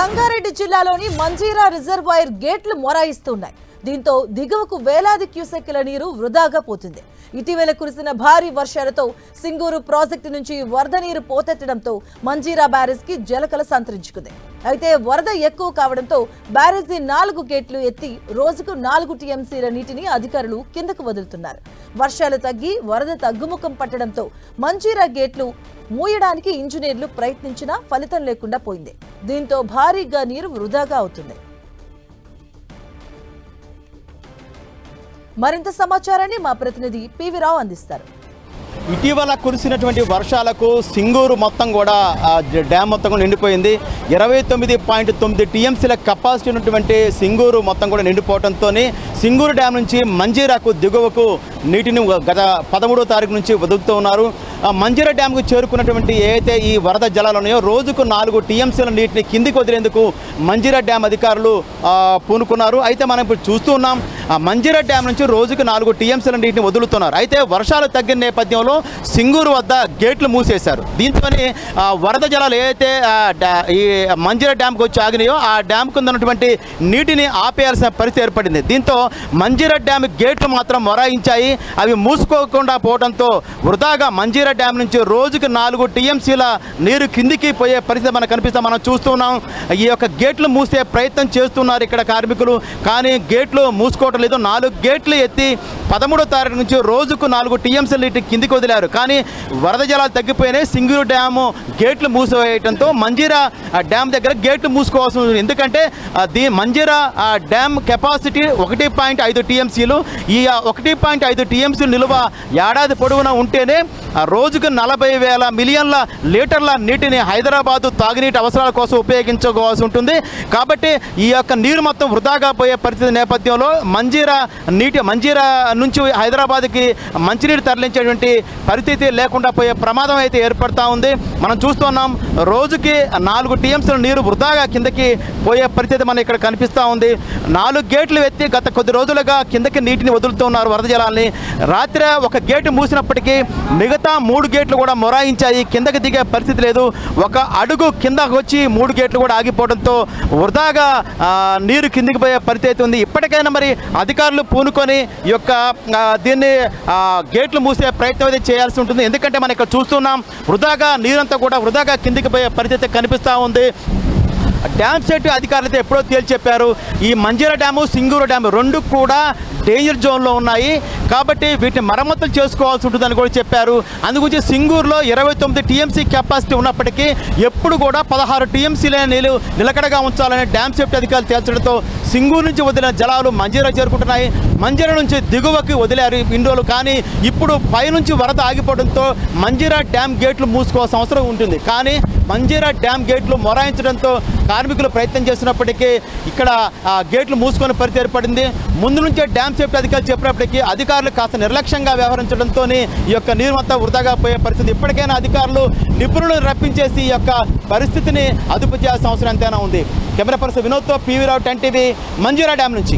రంగారెడ్డి జిల్లాలోని మంజీరా రిజర్వాయర్ గేట్లు మొరాయిస్తున్నాయి. దీంతో దిగువకు వేలాది క్యూసెక్కుల నీరు వృధాగా పోతుంది. ఇటీవల కురిసిన భారీ వర్షాలతో సింగూరు ప్రాజెక్టు నుంచి వరద నీరు పోతెత్తడంతో మంజీరా బ్యారేజ్ కి జలకల సంతరించుకుంది. అయితే వరద ఎక్కువ కావడంతో బ్యారేజీ 4 గేట్లు ఎత్తి రోజుకు 4 టీఎంసీల నీటిని అధికారులు కిందకు వదులుతున్నారు. వర్షాలు తగ్గి వరద తగ్గుముఖం పట్టడంతో మంజీరా గేట్లు మూయడానికి ఇంజనీర్లు ప్రయత్నించినా ఫలితం లేకుండా పోయింది. దీంతో భారీగా నీరు వృధాగా అవుతుంది. మరింత సమాచారాన్ని మా ప్రతినిధి పివి రావు అందిస్తారు. ఇటీవల కురిసినటువంటి వర్షాలకు సింగూరు మొత్తం కూడా డ్యామ్ మొత్తం కూడా నిండిపోయింది. 29.9 టీఎంసీల కెపాసిటీ ఉన్నటువంటి సింగూరు మొత్తం కూడా నిండిపోవడంతో సింగూరు డ్యామ్ నుంచి మంజీరాకు దిగువకు నీటిని గత 13వ తారీఖు నుంచి వదులుతూ ఉన్నారు. మంజీరా డ్యామ్కు చేరుకున్నటువంటి ఏదైతే ఈ వరద జలాలు ఉన్నాయో రోజుకు 4 టీఎంసీల నీటిని కిందికి వదిలేందుకు మంజీరా డ్యామ్ అధికారులు పూనుకున్నారు. అయితే మనం ఇప్పుడు చూస్తూ ఉన్నాం, మంజీరా డ్యామ్ నుంచి రోజుకు 4 టీఎంసీల నీటిని వదులుతున్నారు. అయితే వర్షాలు తగ్గిన నేపథ్యంలో సింగూరు వద్ద గేట్లు మూసేశారు. దీంతోనే వరద జలాలు ఏదైతే ఈ మంజీరా డ్యామ్కి వచ్చి ఆగినాయో ఆ డ్యామ్ కింద ఉన్నటువంటి నీటిని ఆపేయాల్సిన పరిస్థితి ఏర్పడింది. దీంతో మంజీరా డ్యామ్ గేట్లు మాత్రం మొరాయించాయి. అవి మూసుకోకుండా పోవడంతో వృధాగా మంజీరా డ్యామ్ నుంచి రోజుకి 4 టీఎంసీల నీరు కిందికి పోయే పరిస్థితి మనకు కనిపిస్తాం. మనం చూస్తున్నాం, ఈ యొక్క గేట్లు మూసే ప్రయత్నం చేస్తున్నారు ఇక్కడ కార్మికులు. కానీ గేట్లు మూసుకోవటం లేదు. 4 గేట్లు ఎత్తి 13వ తారీఖు నుంచి రోజుకు 4 టీఎంసీల నీటి కిందికి వదిలారు. కానీ వరద జలాలు తగ్గిపోయినాయి. సింగూరు డ్యాము గేట్లు మూసివేయడంతో మంజీరా డ్యామ్ దగ్గర గేట్లు మూసుకోవాల్సి ఉంది. ఎందుకంటే మంజీరా డ్యామ్ కెపాసిటీ 1.5 టీఎంసీలు. ఈ 1.5 టీఎంసీలు నిలువ ఏడాది పొడవునా ఉంటేనే రోజుకు 40,000 మిలియన్ల లీటర్ల నీటిని హైదరాబాదు తాగునీటి అవసరాల కోసం ఉపయోగించుకోవాల్సి ఉంటుంది. కాబట్టి ఈ యొక్క నీరు మొత్తం వృధాగా పోయే పరిస్థితి నేపథ్యంలో మంజీరా నుంచి హైదరాబాద్కి మంచినీరు తరలించేటువంటి పరిస్థితి లేకుండా పోయే ప్రమాదం అయితే ఏర్పడుతూ ఉంది. మనం చూస్తున్నాం, రోజుకి 4 టీఎంసీల నీరు వృధాగా కిందకి పోయే పరిస్థితి మనకి ఇక్కడ కనిపిస్తూ ఉంది. 4 గేట్లు ఎత్తి గత కొద్ది రోజులుగా కిందకి నీటిని వదులుతున్నారు వరద జలాల్ని. రాత్రి ఒక గేటు మూసినప్పటికీ మిగతా 3 గేట్లు కూడా మొరాయించాయి. కిందకి దిగే పరిస్థితి లేదు. ఒక అడుగు కిందకు వచ్చి 3 గేట్లు కూడా ఆగిపోవడంతో వృధాగా నీరు కిందికి పోయే పరిస్థితి ఉంది. ఇప్పటికైనా మరి అధికారులు పూనుకొని ఈ యొక్క దీన్ని గేట్లు మూసే ప్రయత్నం అయితే చేయాల్సి ఉంటుంది. ఎందుకంటే మనం ఇక్కడ చూస్తున్నాం, వృధాగా నీరంతా కూడా వృధాగా కిందికి పోయే పరిస్థితి కనిపిస్తూ ఉంది. డ్యామ్ సెట్ అధికారులు అయితే ఎప్పుడో తేల్చి చెప్పారు, ఈ మంజీరా డ్యాము సింగూరు డ్యాము 2 కూడా డేంజర్ జోన్లో ఉన్నాయి. కాబట్టి వీటిని మరమ్మతులు చేసుకోవాల్సి ఉంటుందని కూడా చెప్పారు. అందుగురించి సింగూరులో 29 టీఎంసీ కెపాసిటీ ఉన్నప్పటికీ ఎప్పుడు కూడా 16 టీఎంసీల నీళ్ళు నిలకడగా ఉంచాలని డ్యామ్ సేఫ్టీ అధికారులు తేల్చడంతో సింగూరు నుంచి వదిలిన జలాలు మంజీరా చేరుకుంటున్నాయి. మంజీరా నుంచి దిగువకి వదిలారు ఇండోలు. కానీ ఇప్పుడు పైనుంచి వరద ఆగిపోవడంతో మంజీరా డ్యామ్ గేట్లు మూసుకోవాల్సిన అవసరం ఉంటుంది. కానీ మంజీరా డ్యామ్ గేట్లు మొరాయించడంతో కార్మికులు ప్రయత్నం చేసినప్పటికీ ఇక్కడ గేట్లు మూసుకొని పరిస్థితి ఏర్పడింది. ముందు నుంచే డ్యామ్ సేఫ్టీ అధికారులు చెప్పినప్పటికీ అధికారులు కాస్త నిర్లక్ష్యంగా వ్యవహరించడంతో ఈ యొక్క నీరు మొత్తం వృధాగా పోయే పరిస్థితి. ఇప్పటికైనా అధికారులు నిపుణులను రప్పించేసి ఈ యొక్క పరిస్థితిని అదుపు చేయాల్సిన అవసరం ఎంతైనా ఉంది. కెమెరా పర్సన్ వినోద్తో పివి రావు, 10 టీవీ, మంజీరా డ్యామ్ నుంచి.